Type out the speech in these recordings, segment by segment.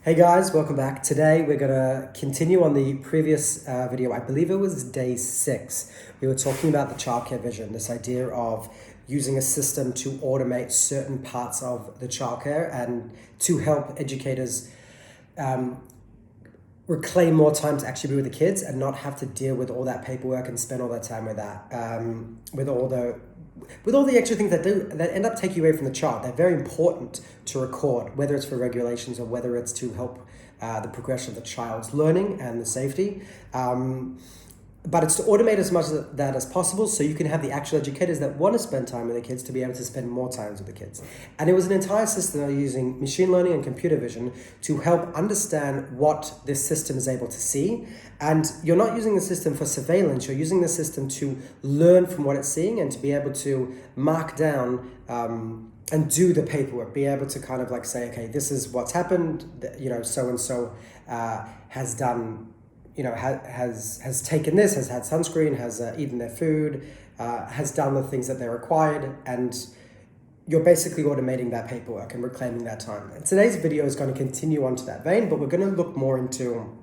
Hey guys, welcome back. Today we're going to continue on the previous video. I believe it was day 6. We were talking about the childcare vision, this idea of using a system to automate certain parts of the childcare and to help educators reclaim more time to actually be with the kids and not have to deal with all that paperwork and spend all that time with that, with all the extra things that end up taking you away from the child. They're very important to record, whether it's for regulations or whether it's to help the progression of the child's learning and the safety. But it's to automate as much of that as possible so you can have the actual educators that want to spend time with the kids to be able to spend more time with the kids. And it was an entire system using machine learning and computer vision to help understand what this system is able to see. And you're not using the system for surveillance, you're using the system to learn from what it's seeing and to be able to mark down and do the paperwork, be able to kind of like say, okay, this is what's happened, so-and-so has done, has taken this, has had sunscreen, has eaten their food, has done the things that they're required, and you're basically automating that paperwork and reclaiming that time. And today's video is going to continue on to that vein, but we're going to look more into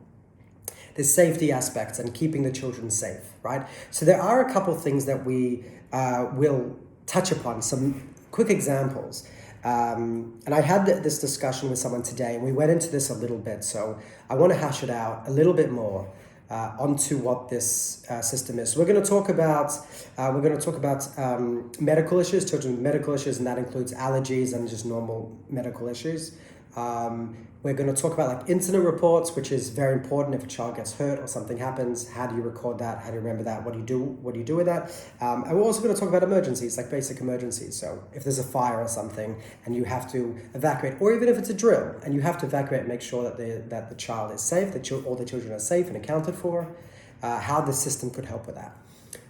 the safety aspects and keeping the children safe, right? So there are a couple things that we will touch upon, some quick examples. And I had this discussion with someone today, and we went into this a little bit. So I want to hash it out a little bit more onto what this system is. So we're going to talk about medical issues, children's medical issues, and that includes allergies and just normal medical issues. We're going to talk about like incident reports, which is very important. If a child gets hurt or something happens, how do you record that? How do you remember that? What do you do? What do you do with that? And we're also going to talk about emergencies, like basic emergencies. So if there's a fire or something and you have to evacuate, or even if it's a drill and you have to evacuate, make sure that the child is safe, that all the children are safe and accounted for, how the system could help with that.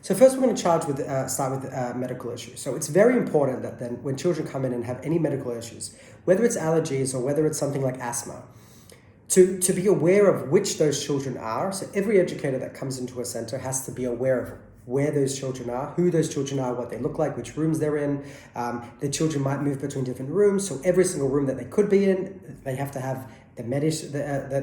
So first we're going to start with medical issues. So it's very important that then when children come in and have any medical issues, whether it's allergies or whether it's something like asthma, to be aware of which those children are. So every educator that comes into a center has to be aware of where those children are, who those children are, what they look like, which rooms they're in. The children might move between different rooms. So every single room that they could be in, they have to have the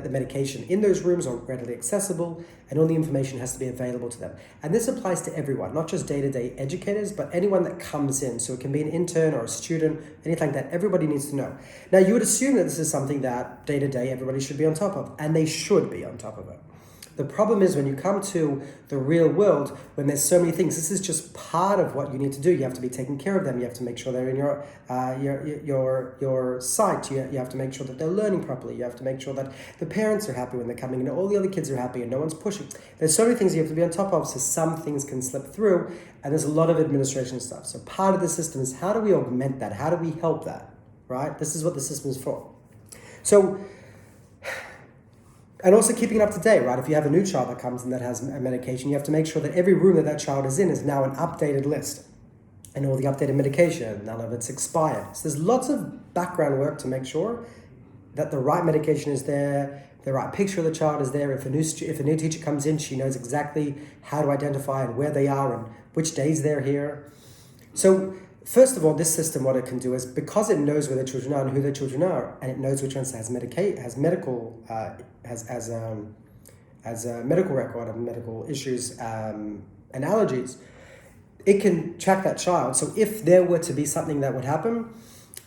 medication in those rooms are readily accessible, and all the information has to be available to them. And this applies to everyone, not just day-to-day educators, but anyone that comes in. So it can be an intern or a student, anything like that. Everybody needs to know. Now, you would assume that this is something that day-to-day everybody should be on top of, and they should be on top of it. The problem is when you come to the real world, when there's so many things, this is just part of what you need to do. You have to be taking care of them. You have to make sure they're in your site. You have to make sure that they're learning properly. You have to make sure that the parents are happy when they're coming and all the other kids are happy and no one's pushing. There's so many things you have to be on top of, so some things can slip through, and there's a lot of administration stuff. So part of the system is how do we augment that? How do we help that, right? This is what the system is for. So, and also keeping it up to date, right? If you have a new child that comes in that has a medication, you have to make sure that every room that child is in is now an updated list and all the updated medication, none of it's expired. So there's lots of background work to make sure that the right medication is there, the right picture of the child is there. If a new teacher comes in, she knows exactly how to identify and where they are and which days they're here. So first of all, this system, what it can do is, because it knows where the children are and who their children are, and it knows which ones has a medical record of medical issues and allergies, it can track that child. So if there were to be something that would happen,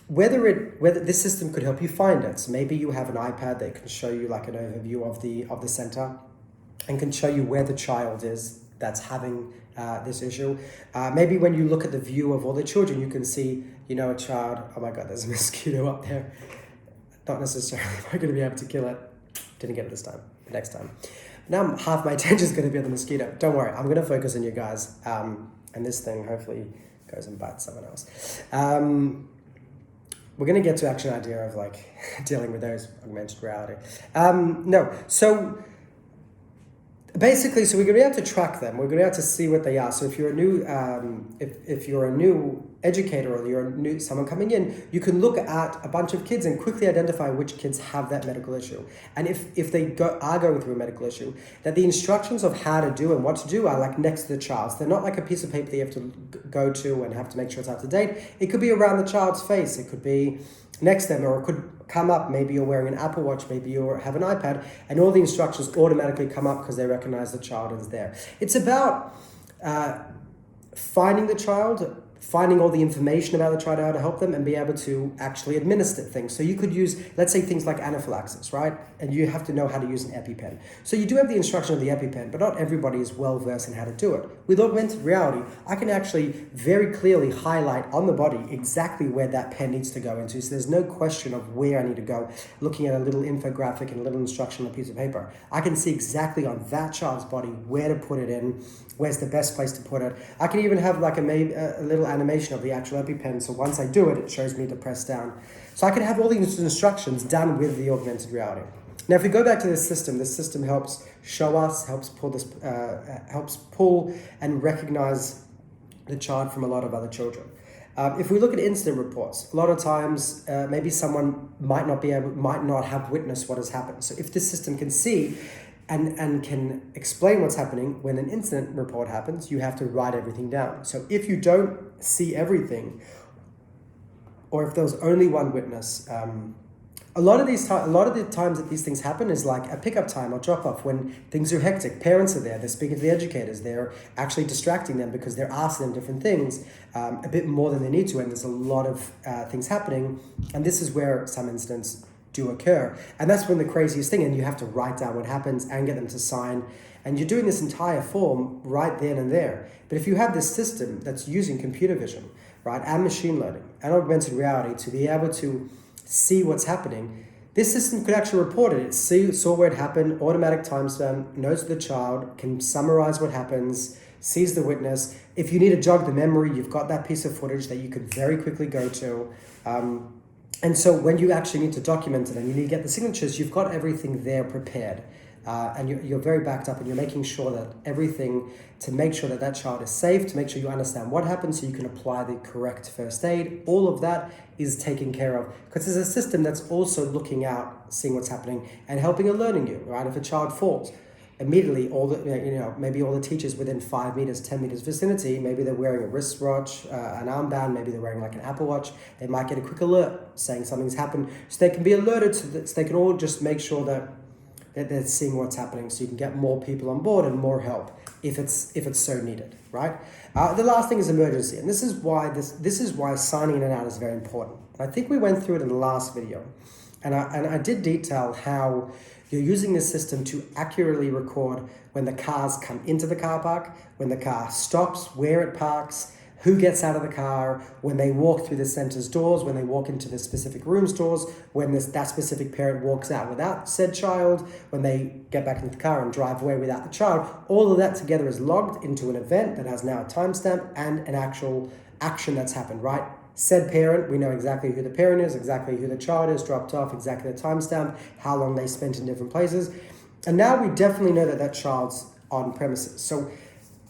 whether this system could help you find it. So maybe you have an iPad that can show you like an overview of the center and can show you where the child is that's having this issue. Maybe when you look at the view of all the children, you can see, a child, oh my God, there's a mosquito up there. Not necessarily am I going to be able to kill it. Didn't get it this time, next time. Now half my attention is going to be on the mosquito. Don't worry, I'm going to focus on you guys. And this thing hopefully goes and bites someone else. We're going to get to actually an idea of like dealing with those augmented reality. So basically, so we're going to be able to track them. We're going to be able to see what they are. So if you're a new, if you're a new educator or you're someone coming in, you can look at a bunch of kids and quickly identify which kids have that medical issue. And if they are going through a medical issue, that the instructions of how to do and what to do are like next to the child. So they're not like a piece of paper that you have to go to and have to make sure it's up to date. It could be around the child's face. It could be next to them, or it could come up. Maybe you're wearing an Apple Watch, maybe you have an iPad, and all the instructions automatically come up because they recognize the child is there. It's about finding the child, finding all the information about the child, how to help them, and be able to actually administer things. So you could use, let's say, things like anaphylaxis, right? And you have to know how to use an EpiPen. So you do have the instruction of the EpiPen, but not everybody is well versed in how to do it. With augmented reality, I can actually very clearly highlight on the body exactly where that pen needs to go into. So there's no question of where I need to go. Looking at a little infographic and a little instruction on a piece of paper, I can see exactly on that child's body where to put it in, where's the best place to put it. I can even have like a little animation of the actual EpiPen, so once I do it, it shows me to press down. So I can have all these instructions done with the augmented reality. Now, if we go back to this system helps show us, helps pull and recognize the child from a lot of other children. If we look at incident reports, a lot of times maybe someone might not have witnessed what has happened. So if this system can see and can explain what's happening, when an incident report happens, you have to write everything down. So if you don't see everything, or if there's only one witness, a lot of the times that these things happen is like a pickup time or drop off when things are hectic. Parents are there, they're speaking to the educators, they're actually distracting them because they're asking them different things a bit more than they need to, and there's a lot of things happening, and this is where some incidents do occur. And that's when the craziest thing, and you have to write down what happens and get them to sign, and you're doing this entire form right then and there. But if you have this system that's using computer vision, right, and machine learning and augmented reality to be able to see what's happening, this system could actually report it. It saw where it happened, automatic timestamp, knows the child, can summarize what happens, sees the witness. If you need to jog the memory, you've got that piece of footage that you could very quickly go to. And so when you actually need to document it and you need to get the signatures, you've got everything there prepared. And you're very backed up, and you're making sure that everything to make sure that that child is safe, to make sure you understand what happened so you can apply the correct first aid. All of that is taken care of because there's a system that's also looking out, seeing what's happening and helping and learning you, right? If a child falls, immediately maybe all the teachers within 5 meters, 10 meters vicinity, maybe they're wearing a wristwatch, an armband, maybe they're wearing like an Apple Watch, they might get a quick alert saying something's happened, so they can be alerted to this. They can all just make sure that they're seeing what's happening, so you can get more people on board and more help if it's so needed, right? The last thing is emergency, and this is why signing in and out is very important. And I think we went through it in the last video, and I did detail how you're using this system to accurately record when the cars come into the car park, when the car stops, where it parks, who gets out of the car, when they walk through the center's doors, when they walk into the specific room's doors, when that specific parent walks out without said child, when they get back into the car and drive away without the child. All of that together is logged into an event that has now a timestamp and an actual action that's happened, right? Said parent, we know exactly who the parent is, exactly who the child is, dropped off, exactly the timestamp, how long they spent in different places. And now we definitely know that that child's on premises. So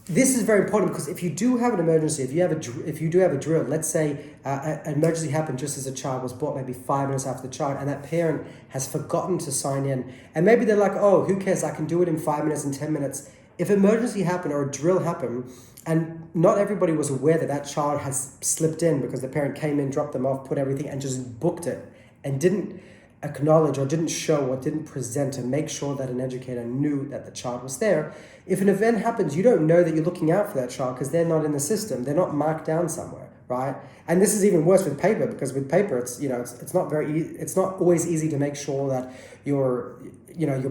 this is very important because if you do have an emergency, if you do have a drill, let's say an emergency happened just as a child was brought, maybe 5 minutes after the child, and that parent has forgotten to sign in, and maybe they're like, oh, who cares, I can do it in 5 minutes and 10 minutes. If an emergency happened or a drill happened, and not everybody was aware that that child has slipped in because the parent came in, dropped them off, put everything, and just booked it, and didn't acknowledge or didn't show or didn't present and make sure that an educator knew that the child was there. If an event happens, you don't know that you're looking out for that child because they're not in the system. They're not marked down somewhere, right? And this is even worse with paper, because with paper, it's not always easy to make sure that you're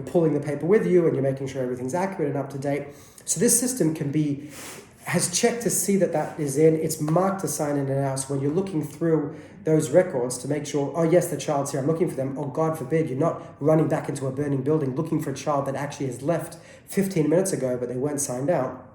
pulling the paper with you and you're making sure everything's accurate and up to date. So this system has checked to see that is in, it's marked to sign in and out. So when you're looking through those records to make sure, oh yes, the child's here, I'm looking for them. Oh, God forbid, you're not running back into a burning building looking for a child that actually has left 15 minutes ago, but they weren't signed out.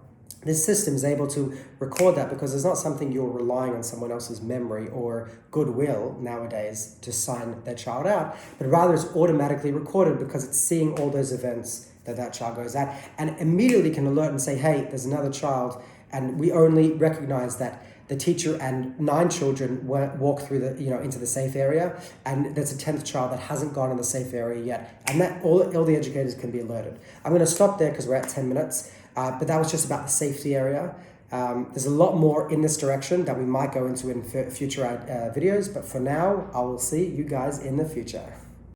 This system is able to record that because it's not something you're relying on someone else's memory or goodwill nowadays to sign their child out, but rather it's automatically recorded because it's seeing all those events that child goes at, and immediately can alert and say, hey, there's another child, and we only recognize that the teacher and 9 children walk through into the safe area, and there's a 10th child that hasn't gone in the safe area yet, and that all the educators can be alerted. I'm going to stop there because we're at 10 minutes, but that was just about the safety area. There's a lot more in this direction that we might go into in future videos, but for now, I will see you guys in the future.